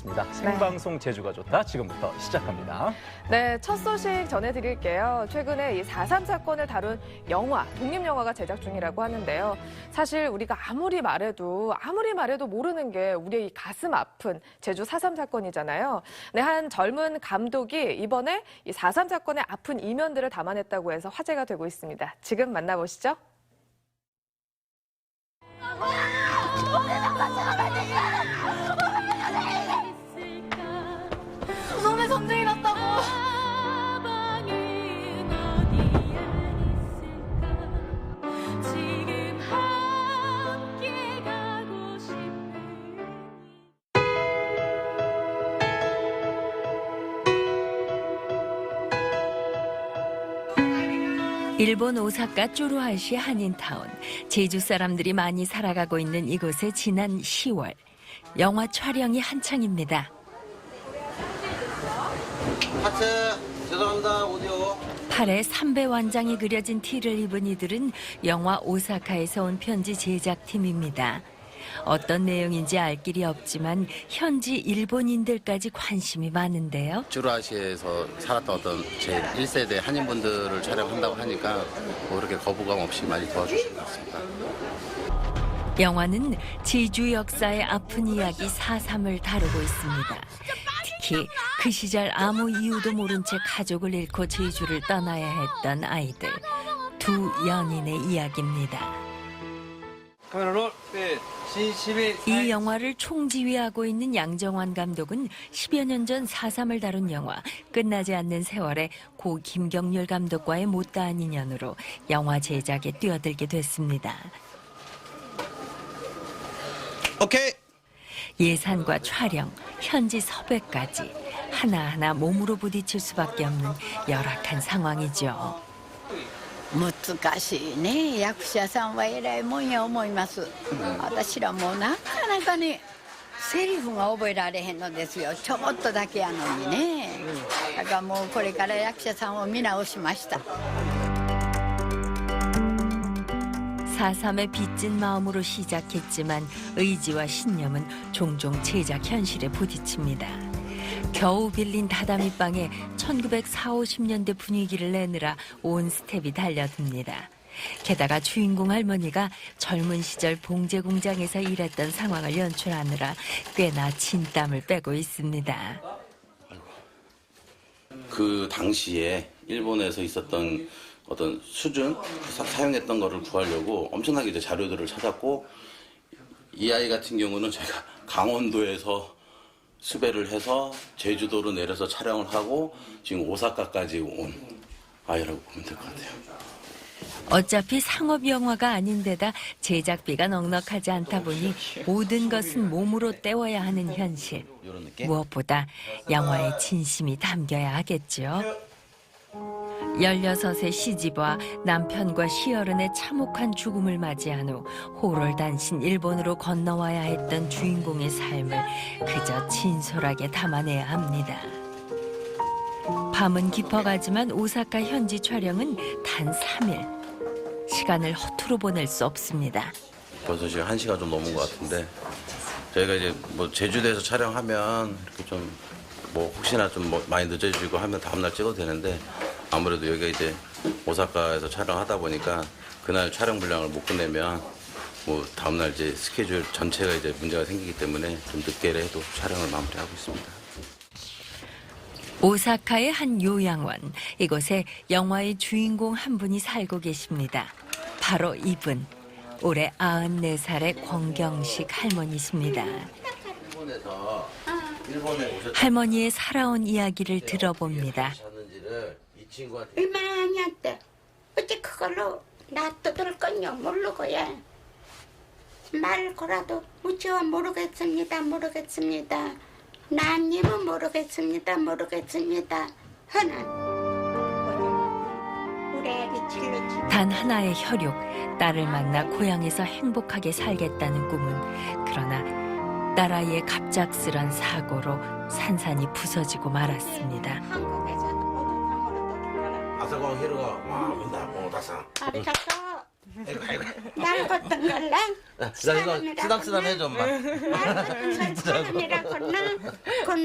있습니다. 생방송 제주가 좋다 지금부터 시작합니다. 네, 첫 소식 전해드릴게요. 최근에 이 4.3 사건을 다룬 영화, 독립영화가 제작 중이라고 하는데요. 사실 우리가 아무리 말해도 모르는 게 우리의 이 가슴 아픈 제주 4.3 사건이잖아요. 네, 한 젊은 감독이 이번에 이 4.3 사건의 아픈 이면들을 담아냈다고 해서 화제가 되고 있습니다. 지금 만나보시죠. 놈의 전쟁이 났다고. 일본 오사카 쭈루하시 한인타운, 제주 사람들이 많이 살아가고 있는 이곳에 지난 10월, 영화 촬영이 한창입니다. 하트, 죄송합니다, 오디오. 팔에 삼배 완장이 그려진 티를 입은 이들은 영화 오사카에서 온 편지 제작팀입니다. 어떤 내용인지 알 길이 없지만 현지 일본인들까지 관심이 많은데요. 쭈루아시에서 살았던 어떤 제 1세대 한인분들을 촬영한다고 하니까 뭐 그렇게 거부감 없이 많이 도와주신 것 같습니다. 영화는 제주 역사의 아픈 이야기 4.3을 다루고 있습니다. 특히 그 시절 아무 이유도 모른 채 가족을 잃고 제주를 떠나야 했던 아이들, 두 연인의 이야기입니다. 이 영화를 총지휘하고 있는 양정환 감독은 10여 년 전 4.3을 다룬 영화 끝나지 않는 세월에 고 김경률 감독과의 못다한 인연으로 영화 제작에 뛰어들게 됐습니다. 오케이. 예산과 촬영, 현지 섭외까지 하나하나 몸으로 부딪힐 수밖에 없는 열악한 상황이죠. 難しいね。役者さんは偉いもんや思います。私らもうなかなかね、セリフが覚えられへんのですよ。ちょっとだけやのにね。だからもうこれから役者さんを見直しました。 4.3의 빚진 마음으로 시작했지만 의지와 신념은 종종 제작 현실에 부딪힙니다. 겨우 빌린 다다미방에 1940~50년대 분위기를 내느라 온 스텝이 달려듭니다. 게다가 주인공 할머니가 젊은 시절 봉제 공장에서 일했던 상황을 연출하느라 꽤나 진땀을 빼고 있습니다. 그 당시에 일본에서 있었던 어떤 수준, 사용했던 거를 구하려고 엄청나게 이제 자료들을 찾았고, 이 아이 같은 경우는 제가 강원도에서 수배를 해서 제주도로 내려서 촬영을 하고 지금 오사카까지 온 아이라고 보면 될 것 같아요. 어차피 상업 영화가 아닌데다 제작비가 넉넉하지 않다 보니 모든 것은 몸으로 때워야 하는 현실. 무엇보다 영화의 진심이 담겨야 하겠죠. 16세 시집와 남편과 시어른의 참혹한 죽음을 맞이한 후 호롤단신 일본으로 건너와야 했던 주인공의 삶을 그저 진솔하게 담아내야 합니다. 밤은 깊어가지만 오사카 현지 촬영은 단 3일. 시간을 허투루 보낼 수 없습니다. 벌써 지금 1시간 좀 넘은 것 같은데, 저희가 이제 뭐 제주도에서 촬영하면 이렇게 좀 뭐 혹시나 좀 뭐 많이 늦어지고 하면 다음날 찍어도 되는데, 아무래도 여기가 이제 오사카에서 촬영하다 보니까 그날 촬영 분량을 못 끝내면 뭐 다음날 이제 스케줄 전체가 이제 문제가 생기기 때문에 좀 늦게라도 촬영을 마무리하고 있습니다. 오사카의 한 요양원, 이곳에 영화의 주인공 한 분이 살고 계십니다. 바로 이분, 올해 94살의 권경식 할머니십니다. 할머니의 살아온 이야기를 들어봅니다. 얼마나 때 어째 그걸로 놔둬둘 건요 모르고요. 말 거라도 무지와 모르겠습니다. 나님은 모르겠습니다. 하나 우리 애기 칠레지. 단 하나의 혈육, 딸을 만나 고향에서 행복하게 살겠다는 꿈은 그러나 딸아이의 갑작스런 사고로 산산이 부서지고 말았습니다. 한국에서는 모든 방으로 들어가라. 아사광 히로가 와 온다 모다상. 아리가또. 아이고. 날 같은 걸랑 쓰담쓰담 해줘 엄마. 날 같은 걸 사람이라 건나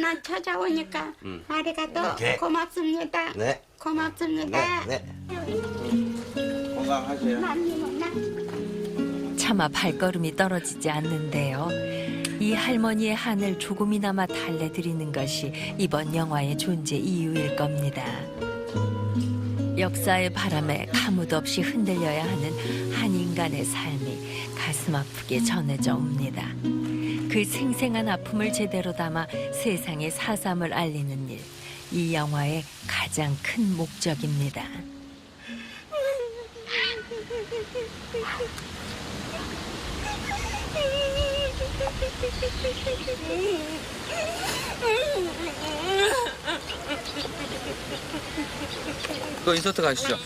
난 찾아오니까 아리가또 오케이. 고맙습니다. 네. 고맙습니다. 네. 건강하세요. 남님은 차마 발걸음이 떨어지지 않는데요. 이 할머니의 한을 조금이나마 달래드리는 것이 이번 영화의 존재 이유일 겁니다. 역사의 바람에 가무도 없이 흔들려야 하는 한 인간의 삶이 가슴 아프게 전해져 옵니다. 그 생생한 아픔을 제대로 담아 세상에 사삼을 알리는 일, 이 영화의 가장 큰 목적입니다. 그 인서트 가시죠.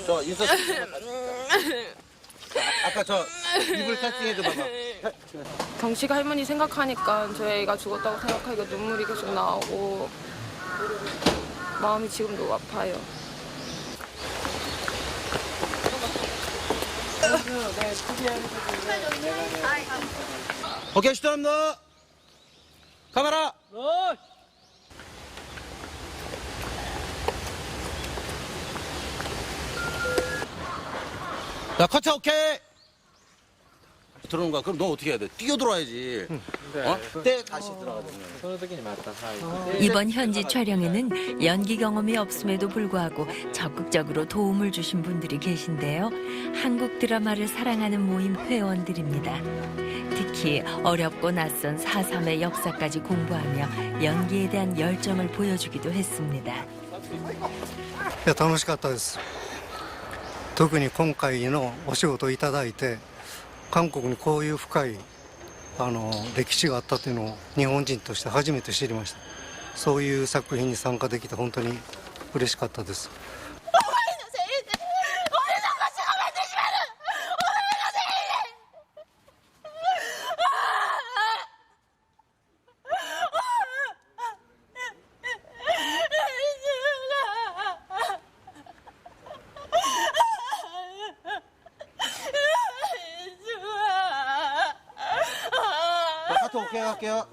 저 인서트. 아까 저 이불 캐스팅해줘 봐봐. 경식 할머니 생각하니까 저희 애가 죽었다고 생각하니까 눈물이 계속 나오고 마음이 지금도 아파요. 오케이, 시도합니다. 카메라. 자, 커트 오케이. 들어오는 거야. 그럼 너 어떻게 해야 돼? 뛰어 들어와야지. 때 다시 들어가야 돼. 이번 현지 촬영에는 연기 경험이 없음에도 불구하고 적극적으로 도움을 주신 분들이 계신데요. 한국 드라마를 사랑하는 모임 회원들입니다. 특히 어렵고 낯선 4.3의 역사까지 공부하며 연기에 대한 열정을 보여주기도 했습니다. いや楽しかったです。特に今回のお仕事をいただいて、韓国にこういう深い歴史があったというのを日本人として初めて知りました。そういう作品に参加できて本当に嬉しかったです。 커트 오케이 할게요.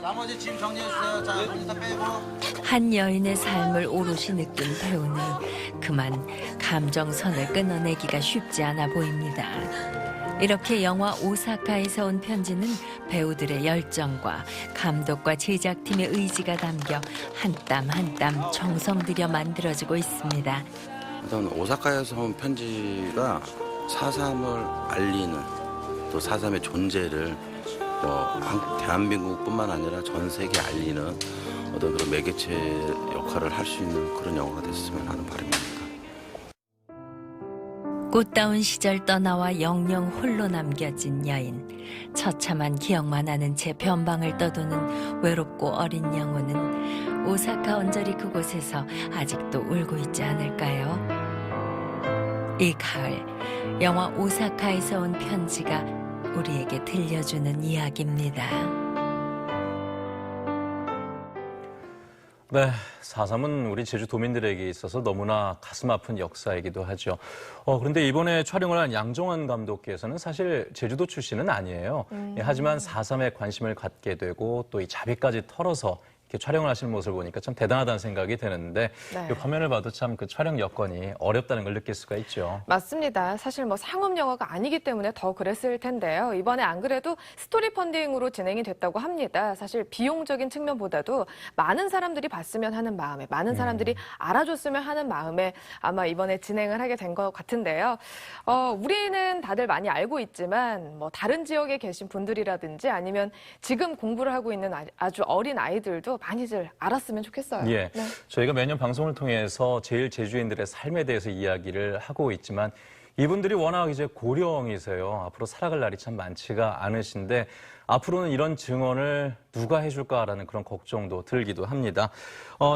나머지 짐 정리해 주세요. 자, 인서 빼고. 한 여인의 삶을 오롯이 느낀 배우는 그만 감정선을 끊어내기가 쉽지 않아 보입니다. 이렇게 영화 오사카에서 온 편지는 배우들의 열정과 감독과 제작팀의 의지가 담겨 한 땀 한 땀 정성 들여 만들어지고 있습니다. 일단 오사카에서 온 편지가 4.3을 알리는 또 4.3의 존재를 대한민국뿐만 아니라 전 세계에 알리는 어떤 그런 매개체 역할을 할 수 있는 그런 영화가 됐으면 하는 바람입니다. 꽃다운 시절 떠나와 영영 홀로 남겨진 여인. 처참한 기억만 하는 채 변방을 떠도는 외롭고 어린 영혼은 오사카 언저리 그곳에서 아직도 울고 있지 않을까요? 이 가을, 영화 오사카에서 온 편지가 우리에게 들려주는 이야기입니다. 네, 4.3은 우리 제주도민들에게 있어서 너무나 가슴 아픈 역사이기도 하죠. 그런데 이번에 촬영을 한 양정환 감독께서는 사실 제주도 출신은 아니에요. 하지만 4.3에 관심을 갖게 되고 또 이 자비까지 털어서 이렇게 촬영을 하시는 모습을 보니까 참 대단하다는 생각이 드는데 네. 이 화면을 봐도 참 그 촬영 여건이 어렵다는 걸 느낄 수가 있죠. 맞습니다. 사실 뭐 상업 영화가 아니기 때문에 더 그랬을 텐데요. 이번에 안 그래도 스토리 펀딩으로 진행이 됐다고 합니다. 사실 비용적인 측면보다도 많은 사람들이 봤으면 하는 마음에, 많은 사람들이 알아줬으면 하는 마음에 아마 이번에 진행을 하게 된 것 같은데요. 우리는 다들 많이 알고 있지만 뭐 다른 지역에 계신 분들이라든지 아니면 지금 공부를 하고 있는 아주 어린 아이들도 많이들 알았으면 좋겠어요. 예, 네. 저희가 매년 방송을 통해서 제일 제주인들의 삶에 대해서 이야기를 하고 있지만 이분들이 워낙 이제 고령이세요. 앞으로 살아갈 날이 참 많지가 않으신데 앞으로는 이런 증언을 누가 해줄까라는 그런 걱정도 들기도 합니다.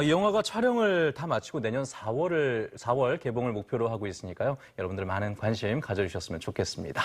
이 영화가 촬영을 다 마치고 내년 4월 개봉을 목표로 하고 있으니까요. 여러분들 많은 관심 가져주셨으면 좋겠습니다.